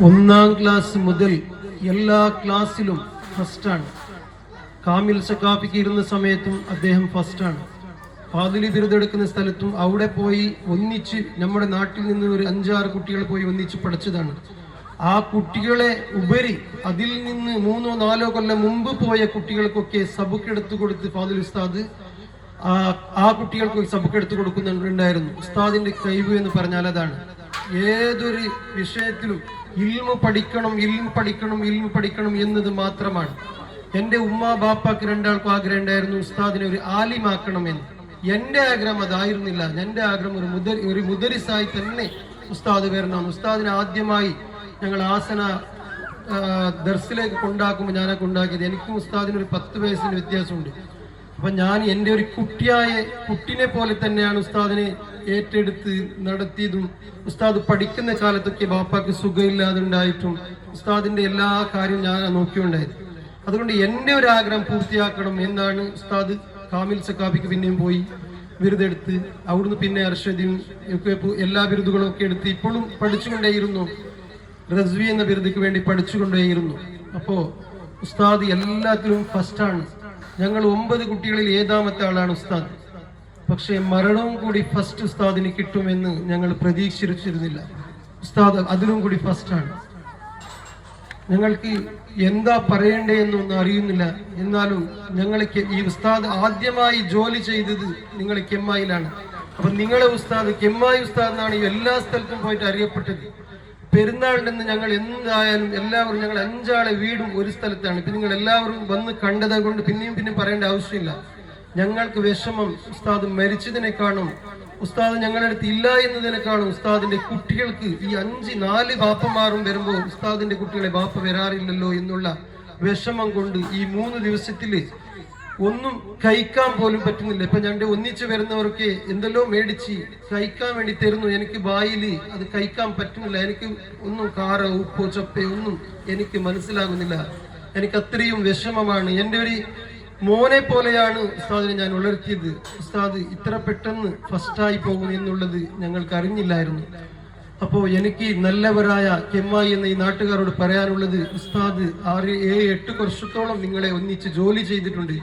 ഒന്നാം ക്ലാസ് മുതൽ എല്ലാ ക്ലാസ്സിലും ഫസ്റ്റാണ്. കാമിൽ സക്കാഫിക്ക് ഇരുന്ന സമയത്തും അദ്ദേഹം ഫസ്റ്റാണ്. ഫാദിലി ബിരുദെടുക്കുന്ന സ്ഥലത്തും അവിടെ പോയി ഒന്നിച്ച് നമ്മുടെ നാട്ടിൽ നിന്ന് ഒരു 5-6 കുട്ടികൾ പോയി ഒന്നിച്ച് പഠിച്ചതാണ്. ആ കുട്ടികളെ ഉപരി അതിൽ നിന്ന് 3-4 കൊല്ലം മുമ്പ് പോയ കുട്ടികൾക്കൊക്കെ സബക്ക് എടുത്തു കൊടുത്ത് ഫാദിൽ ഉസ്താദ് ആ കുട്ടികൾക്ക് സബക്ക് എടുത്തു കൊടുക്കുന്നുണ്ടായിരുന്നു. ഉസ്താദിന്റെ കഴിവ് എന്ന് പറഞ്ഞാൽ അതാണ്. ഏതൊരു വിഷയത്തിലും ഇൽമു പഠിക്കണം എന്നത് മാത്രമാണ്. എൻ്റെ ഉമ്മ ബാപ്പാക്ക് 2 ആഗ്രഹം ഉണ്ടായിരുന്നു ഉസ്താദിനെ ഒരു ആലിമാക്കണം എന്ന്. എൻ്റെ ആഗ്രഹം അതായിരുന്നില്ല. എൻ്റെ ആഗ്രഹം ഒരു മുദരിസായി തന്നെ ഉസ്താദ് വരണം. ഉസ്താദിനെ ആദ്യമായി ഞങ്ങൾ ആസന ദർസിലേക്ക് കൊണ്ടാക്കുമ്പോൾ ഞാനൊക്കെ ഉണ്ടാക്കിയത്. എനിക്കും ഉസ്താദിന് ഒരു 10 വയസ്സിന് വ്യത്യാസമുണ്ട്. അപ്പൊ ഞാൻ എൻ്റെ ഒരു കുട്ടിനെ പോലെ തന്നെയാണ് ഉസ്താദിനെ ഏറ്റെടുത്ത് നടത്തിയതും. ഉസ്താദ് പഠിക്കുന്ന കാലത്തൊക്കെ ബാപ്പാക്ക് സുഖമില്ലാതെ ഉണ്ടായിട്ടും ഉസ്താദിന്റെ എല്ലാ കാര്യവും ഞാൻ നോക്കിയുണ്ടായത്. അതുകൊണ്ട് എൻ്റെ ഒരു ആഗ്രഹം പൂർത്തിയാക്കണം എന്നാണ് ഉസ്താദ് കാമിൽ സക്കാഫിക്ക് പിന്നെയും പോയി ബിരുദെടുത്ത് അവിടുന്ന് പിന്നെ അർഷദിയും ഒക്കെ എല്ലാ ബിരുദുകളും ഒക്കെ എടുത്ത് ഇപ്പോഴും പഠിച്ചുകൊണ്ടേയിരുന്നു. റസ്വി എന്ന ബിരുദക്ക് വേണ്ടി പഠിച്ചുകൊണ്ടേയിരുന്നു. അപ്പോ ഉസ്താദ് എല്ലാത്തിലും ഫസ്റ്റാണ്. ഞങ്ങൾ 9 കുട്ടികളിൽ 7ാമത്തെ ആളാണ് ഉസ്താദ്. പക്ഷേ മരണവും കൂടി ഫസ്റ്റ് ഉസ്താദിന് കിട്ടുമെന്ന് ഞങ്ങൾ പ്രതീക്ഷിച്ചിരുന്നില്ല. ഉസ്താദ് അതിലും കൂടി ഫസ്റ്റാണ്. ഞങ്ങൾക്ക് എന്താ പറയണ്ടേ എന്നൊന്നും അറിയുന്നില്ല. എന്നാലും ഞങ്ങൾക്ക് ഈ ഉസ്താദ് ആദ്യമായി ജോലി ചെയ്തത് നിങ്ങൾ കെമ്മായിലാണ്. അപ്പൊ നിങ്ങളെ ഉസ്താദ് കെമ്മായി ഉസ്താദ് എന്നാണ് ഈ എല്ലാ സ്ഥലത്തും പോയിട്ട് അറിയപ്പെട്ടത്. പെരുന്നാളിന് ഞങ്ങൾ എന്തായാലും എല്ലാവരും ഞങ്ങൾ 5 ആളെ വീടും ഒരു സ്ഥലത്താണ്. ഇപ്പൊ നിങ്ങൾ എല്ലാവരും വന്ന് കണ്ടത് കൊണ്ട് പിന്നെയും പറയേണ്ട ആവശ്യമില്ല. ഞങ്ങൾക്ക് വിഷമം ഉസ്താദ് മരിച്ചതിനെക്കാളും ഉസ്താദ് ഞങ്ങളുടെ അടുത്ത് ഇല്ല എന്നതിനേക്കാളും ഉസ്താദിന്റെ കുട്ടികൾക്ക് ഈ 5-4 ബാപ്പമാരും വരുമ്പോൾ ഉസ്താദിന്റെ കുട്ടികളെ ബാപ്പ വരാറില്ലല്ലോ എന്നുള്ള വിഷമം കൊണ്ട് ഈ 3 ദിവസത്തില് ഒന്നും കഴിക്കാൻ പോലും പറ്റുന്നില്ല. ഇപ്പൊ ഞങ്ങളുടെ ഒന്നിച്ചു വരുന്നവർക്ക് എന്തെല്ലോ മേടിച്ച് കഴിക്കാൻ വേണ്ടി തരുന്നു. എനിക്ക് വായില് അത് കഴിക്കാൻ പറ്റുന്നില്ല. എനിക്ക് ഒന്നും കാറ ഉപ്പോ ചപ്പയോ ഒന്നും എനിക്ക് മനസ്സിലാകുന്നില്ല. എനിക്ക് അത്രയും വിഷമമാണ്. എൻ്റെ ഒരു മോനെ പോലെയാണ് ഉസ്താദിനെ ഞാൻ വളർത്തിയത്. ഉസ്താദ് ഇത്ര പെട്ടെന്ന് ഫസ്റ്റായി പോകും എന്നുള്ളത് ഞങ്ങൾക്ക് അറിഞ്ഞില്ലായിരുന്നു. അപ്പോ എനിക്ക് നല്ലവരായ കെമ്മായി എന്ന ഈ നാട്ടുകാരോട് പറയാനുള്ളത്, ഉസ്താദ് 6-8 വർഷത്തോളം നിങ്ങളെ ഒന്നിച്ച് ജോലി ചെയ്തിട്ടുണ്ട്.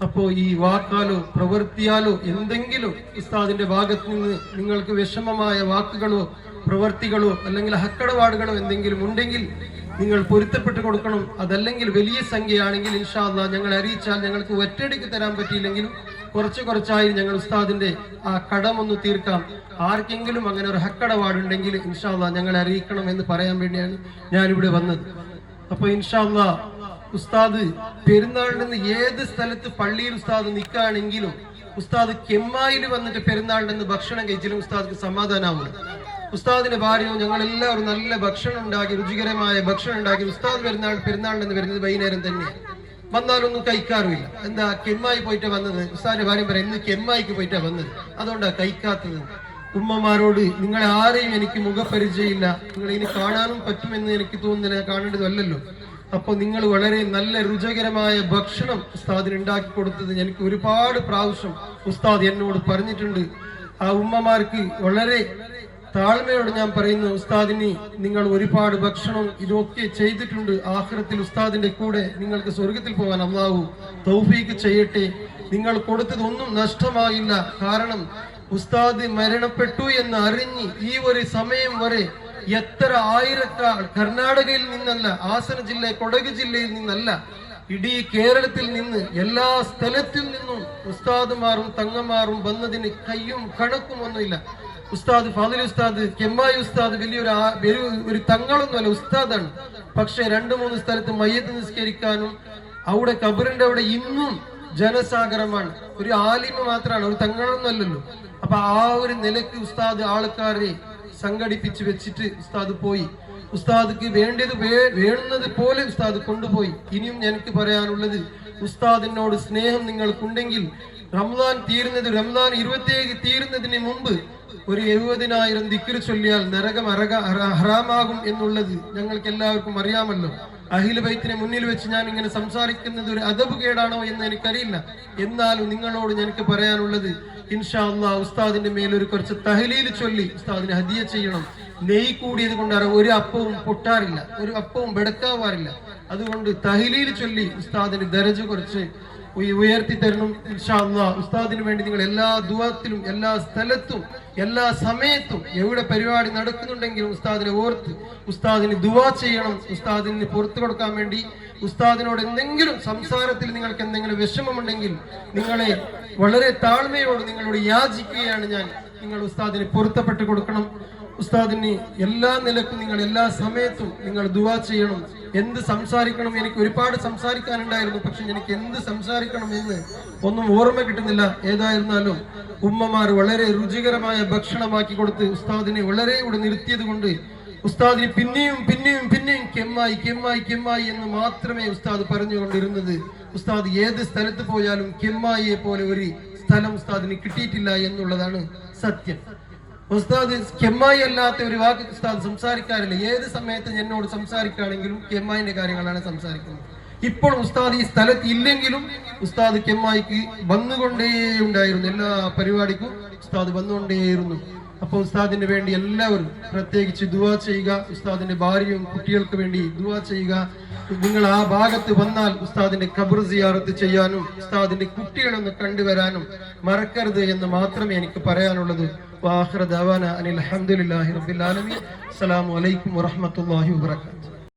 അപ്പോ ഈ വാക്കാലോ പ്രവൃത്തിയാലോ എന്തെങ്കിലും ഉസ്താദിന്റെ ഭാഗത്ത് നിന്ന് നിങ്ങൾക്ക് വിഷമമായ വാക്കുകളോ പ്രവൃത്തികളോ അല്ലെങ്കിൽ ഹക്കടപാടുകളോ എന്തെങ്കിലും ഉണ്ടെങ്കിൽ നിങ്ങൾ പൊരുത്തപ്പെട്ട് കൊടുക്കണം. അതല്ലെങ്കിൽ വലിയ സംഖ്യയാണെങ്കിൽ ഇൻഷാ അല്ലാഹ് ഞങ്ങൾ അറിയിച്ചാൽ ഞങ്ങൾക്ക് ഒറ്റയടിക്ക് തരാൻ പറ്റിയില്ലെങ്കിലും കുറച്ചായി ഞങ്ങൾ ഉസ്താദിന്റെ ആ കടമൊന്ന് തീർക്കാം. ആർക്കെങ്കിലും അങ്ങനെ ഒരു ഹക്കടപാടുണ്ടെങ്കിൽ ഇൻഷാ അല്ലാഹ് ഞങ്ങളെ അറിയിക്കണം എന്ന് പറയാൻ വേണ്ടിയാണ് ഞാനിവിടെ വന്നത്. അപ്പൊ ഇൻഷാ അല്ലാഹ് ഉസ്താദ് പെരുന്നാളിന് ഏത് സ്ഥലത്ത് പള്ളിയിൽ ഉസ്താദ് നിൽക്കുകയാണെങ്കിലും ഉസ്താദ് കെമ്മായിൽ വന്നിട്ട് പെരുന്നാളിന് ഭക്ഷണം കഴിച്ചാലും ഉസ്താദിക്ക് സമാധാനമാവും. ഉസ്താദിന്റെ ഭാര്യയും ഞങ്ങൾ എല്ലാവരും നല്ല ഭക്ഷണം ഉണ്ടാക്കി, രുചികരമായ ഭക്ഷണം ഉണ്ടാക്കി. ഉസ്താദ് പെരുന്നാളിന് വരുന്നത് വൈകുന്നേരം തന്നെ. വന്നാലൊന്നും കഴിക്കാറുമില്ല. എന്താ കെമ്മായി പോയിട്ടാ വന്നത്? ഉസ്താദിന്റെ ഭാര്യ പറയാം, ഇന്ന് കെമ്മായിക്ക് പോയിട്ടാ വന്നത്, അതുകൊണ്ടാ കഴിക്കാത്തത്. ഉമ്മമാരോട് നിങ്ങളെ ആരെയും എനിക്ക് മുഖപരിചയമില്ല, നിങ്ങൾ ഇനി കാണാനും പറ്റുമെന്ന് എനിക്ക് തോന്നുന്നില്ല, കാണേണ്ടതല്ലോ. അപ്പൊ നിങ്ങൾ വളരെ നല്ല രുചികരമായ ഭക്ഷണം ഉസ്താദിന് ഉണ്ടാക്കി കൊടുത്തത് എനിക്ക് ഒരുപാട് പ്രാവശ്യം ഉസ്താദ് എന്നോട് പറഞ്ഞിട്ടുണ്ട്. ആ ഉമ്മമാർക്ക് വളരെ താഴ്മയോട് ഞാൻ പറയുന്നു, ഉസ്താദിന് നിങ്ങൾ ഒരുപാട് ഭക്ഷണം ഇതൊക്കെ ചെയ്തിട്ടുണ്ട്. ആഖിറത്തിൽ ഉസ്താദിന്റെ കൂടെ നിങ്ങൾക്ക് സ്വർഗത്തിൽ പോകാൻ അല്ലാഹു തൗഫീഖ് ചെയ്യട്ടെ. നിങ്ങൾ കൊടുത്തതൊന്നും നഷ്ടമായില്ല. കാരണം ഉസ്താദ് മരണപ്പെട്ടു എന്ന് അറിഞ്ഞ് ഈ ഒരു സമയം വരെ എത്ര ആയിരക്കാൾ കർണാടകയിൽ നിന്നല്ല, ആസന ജില്ല, കൊടക് ജില്ലയിൽ നിന്നല്ല, ഇടീ കേരളത്തിൽ നിന്ന് എല്ലാ സ്ഥലത്തിൽ നിന്നും ഉസ്താദുമാരും തങ്ങന്മാരും വന്നതിന് കയ്യും കണക്കും ഒന്നുമില്ല. ഉസ്താദ് ഫാദിൽ ഉസ്താദ് കെമ്മായി ഉസ്താദ് വലിയൊരു തങ്ങളൊന്നുമല്ല, ഉസ്താദാണ്. പക്ഷെ 2-3 സ്ഥലത്ത് മയ്യത്ത് നിസ്കരിക്കാനും അവിടെ കബറിന്റെ അവിടെ ഇന്നും ജനസാഗരമാണ്. ഒരു ആലിമ മാത്രമാണ്, ഒരു തങ്ങളൊന്നുമല്ലല്ലോ. അപ്പൊ ആ ഒരു നിലയ്ക്ക് ഉസ്താദ് ആൾക്കാരെ സംഘടിപ്പിച്ച് വെച്ചിട്ട് ഉസ്താദ് പോയി. ഉസ്താദിക്ക് വേണ്ടുന്നത് പോലെ ഉസ്താദ് കൊണ്ടുപോയി. ഇനിയും എനിക്ക് പറയാനുള്ളത്, ഉസ്താദിനോട് സ്നേഹം നിങ്ങൾക്കുണ്ടെങ്കിൽ റംസാൻ 27 തീരുന്നതിന് മുമ്പ് ഒരു 70,000 ദിക്റ് ചൊല്ലിയാൽ നരകം ഹറാമാകും എന്നുള്ളത് ഞങ്ങൾക്ക് എല്ലാവർക്കും അറിയാമല്ലോ. അഹ്ലു ബൈത്തിനെ മുന്നിൽ വെച്ച് ഞാൻ ഇങ്ങനെ സംസാരിക്കുന്നത് ഒരു അദബ് കേടാണോ എന്ന് എനിക്കറിയില്ല. എന്നാലും നിങ്ങളോട് എനിക്ക് പറയാനുള്ളത്, ഇൻഷാ അല്ലാഹ് ഉസ്താദിന്റെ മേലൊരു കുറച്ച് തഹ്ലീൽ ചൊല്ലി ഉസ്താദിനെ ഹദിയ ചെയ്യണം. നെയ് കൂടിയത് കൊണ്ടാണ് ഒരു അപ്പവും പൊട്ടാറില്ല, ഒരു അപ്പവും ബെടക്കാവാറില്ല. അതുകൊണ്ട് തഹ്ലീൽ ചൊല്ലി ഉസ്താദിന് ദരജ കുറച്ച് ഉയർത്തി തരണം ഇൻഷാ അല്ലാഹ്. ഉസ്താദിന് വേണ്ടി നിങ്ങൾ എല്ലാ ദുആത്തിലും എല്ലാ സ്ഥലത്തും എല്ലാ സമയത്തും എവിടെ പരിപാടി നടക്കുന്നുണ്ടെങ്കിലും ഉസ്താദിനെ ഓർത്ത് ഉസ്താദിന് ദുആ ചെയ്യണം. ഉസ്താദിന് പുറത്തു കൊടുക്കാൻ വേണ്ടി ഉസ്താദിനോട് എന്തെങ്കിലും സംസാരത്തിൽ നിങ്ങൾക്ക് എന്തെങ്കിലും വിഷമമുണ്ടെങ്കിൽ നിങ്ങളെ വളരെ താഴ്മയോട് നിങ്ങളോട് യാചിക്കുകയാണ് ഞാൻ. നിങ്ങൾ ഉസ്താദിന് പൊരുത്തപ്പെട്ട് കൊടുക്കണം. ഉസ്താദിന് എല്ലാ നിലക്കും നിങ്ങൾ എല്ലാ സമയത്തും നിങ്ങൾ ദുആ ചെയ്യണം. എന്ത് സംസാരിക്കണം, എനിക്ക് ഒരുപാട് സംസാരിക്കാനുണ്ടായിരുന്നു, പക്ഷെ എനിക്ക് എന്ത് സംസാരിക്കണം എന്ന് ഒന്നും ഓർമ്മ കിട്ടുന്നില്ല. ഏതായിരുന്നാലും ഉമ്മമാർ വളരെ രുചികരമായ ഭക്ഷണമാക്കി കൊടുത്ത് ഉസ്താദിനെ വളരെ ഇവിടെ നിർത്തിയത് കൊണ്ട് ഉസ്താദിന് പിന്നെയും പിന്നെയും പിന്നെയും കെമ്മായി കെമ്മായി കെമ്മായി എന്ന് മാത്രമേ ഉസ്താദ് പറഞ്ഞുകൊണ്ടിരുന്നത്. ഉസ്താദ് ഏത് സ്ഥലത്ത് പോയാലും കെമ്മായിയെ പോലെ ഒരു സ്ഥലം ഉസ്താദിന് കിട്ടിയിട്ടില്ല എന്നുള്ളതാണ് സത്യം. ഉസ്താദ് കെമ്മായി അല്ലാത്ത ഒരു വാക്ക് ഉസ്താദ് സംസാരിക്കാറില്ല. ഏത് സമയത്ത് എന്നോട് സംസാരിക്കുകയാണെങ്കിലും കെമ്മായിന്റെ കാര്യങ്ങളാണ് സംസാരിക്കുന്നത്. ഇപ്പോൾ ഉസ്താദ് ഈ സ്ഥലത്ത് ഇല്ലെങ്കിലും ഉസ്താദ് കെമ്മായിക്ക് വന്നുകൊണ്ടേയുണ്ടായിരുന്നു. എല്ലാ പരിപാടിക്കും ഉസ്താദ് വന്നുകൊണ്ടേയിരുന്നു. അപ്പൊ ഉസ്താദിന് വേണ്ടി എല്ലാവരും പ്രത്യേകിച്ച് ദുആ ചെയ്യുക. ഉസ്താദിന്റെ ഭാര്യയും കുട്ടികൾക്ക് വേണ്ടി ദുആ ചെയ്യുക. നിങ്ങൾ ആ ഭാഗത്ത് വന്നാൽ ഉസ്താദിന്റെ ഖബർ സിയാറത്ത് ചെയ്യാനും ഉസ്താദിന്റെ കുട്ടികളൊന്ന് കണ്ടുവരാനും മറക്കരുത് എന്ന് മാത്രമേ എനിക്ക് പറയാനുള്ളത്. വാഖിറ ദഅവാന അനിൽ ഹംദുലില്ലാഹി റബ്ബിൽ ആലമീൻ. അസ്സലാമു അലൈക്കും വറഹ്മത്തുള്ളാഹി വബറകാതുഹു.